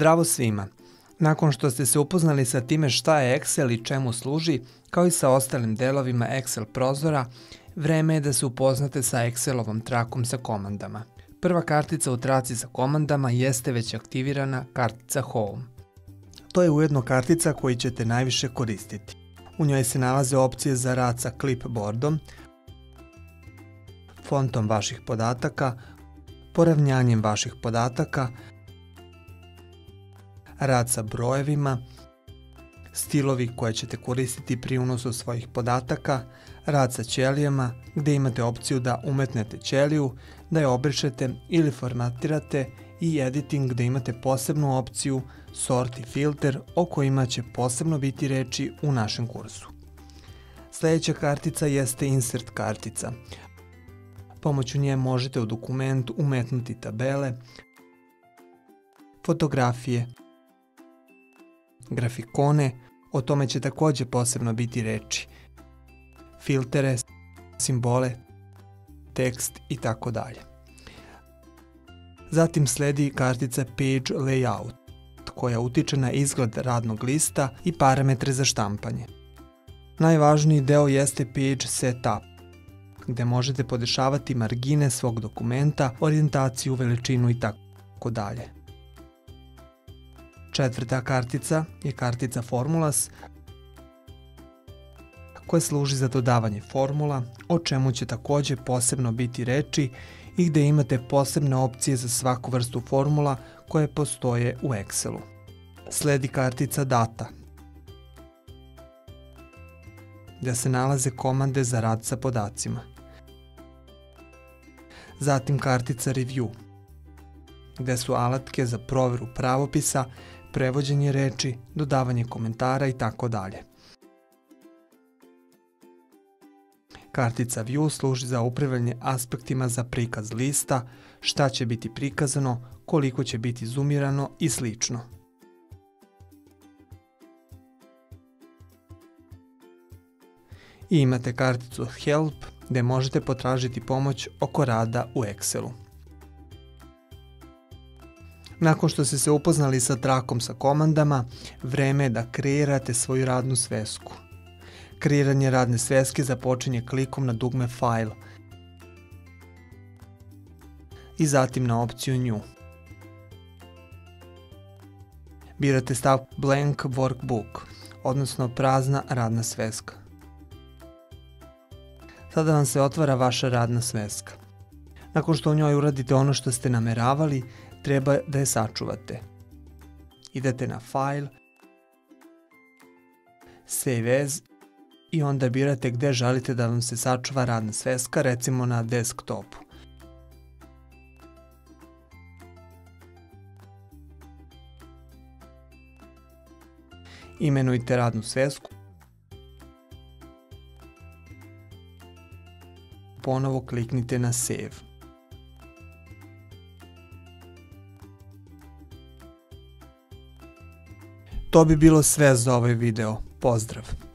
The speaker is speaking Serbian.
Zdravo svima! Nakon što ste se upoznali sa time šta je Excel i čemu služi, kao i sa ostalim delovima Excel prozora, vreme je da se upoznate sa Excelovom trakom sa komandama. Prva kartica u traci sa komandama jeste već aktivirana kartica Home. To je ujedno kartica koju ćete najviše koristiti. U njoj se nalaze opcije za rad sa clipboardom, fontom vaših podataka, poravnjanjem vaših podataka, rad sa brojevima, stilovi koje ćete koristiti pri unosu svojih podataka, rad sa ćelijama gdje imate opciju da umetnete ćeliju, da je obrišete ili formatirate i editing gdje imate posebnu opciju sort i filter o kojima će posebno biti reči u našem kursu. Sljedeća kartica jeste insert kartica. Pomoću nje možete u dokument umetnuti tabele, fotografije, grafikone, o tome će također posebno biti reči, filtere, simbole, tekst i tako dalje. Zatim slijedi kartica Page Layout, koja utiče na izgled radnog lista i parametre za štampanje. Najvažniji deo jeste Page Setup, gdje možete podešavati margine svog dokumenta, orijentaciju, veličinu i tako dalje. Četvrta kartica je kartica Formulas, koja služi za dodavanje formula, o čemu će također posebno biti reči i gdje imate posebne opcije za svaku vrstu formula koje postoje u Excelu. Slijedi kartica Data, gdje se nalaze komande za rad sa podacima. Zatim kartica Review, gdje su alatke za provjeru pravopisa, prevođenje reči, dodavanje komentara i tako dalje. Kartica View služi za upravljanje aspektima za prikaz lista, šta će biti prikazano, koliko će biti zoomirano i slično. I imate karticu Help gdje možete potražiti pomoć oko rada u Excelu. Nakon što ste se upoznali sa trakom sa komandama, vreme je da kreirate svoju radnu svesku. Kreiranje radne sveske započinje klikom na dugme File i zatim na opciju New. Birate stav Blank Workbook, odnosno prazna radna sveska. Sada vam se otvara vaša radna sveska. Nakon što u njoj uradite ono što ste nameravali, treba da je sačuvate. Idete na File, Save As i onda birate gdje želite da vam se sačuva radna sveska, recimo na desktopu. Imenujte radnu svesku. Ponovo kliknite na Save. To bi bilo sve za ovaj video. Pozdrav!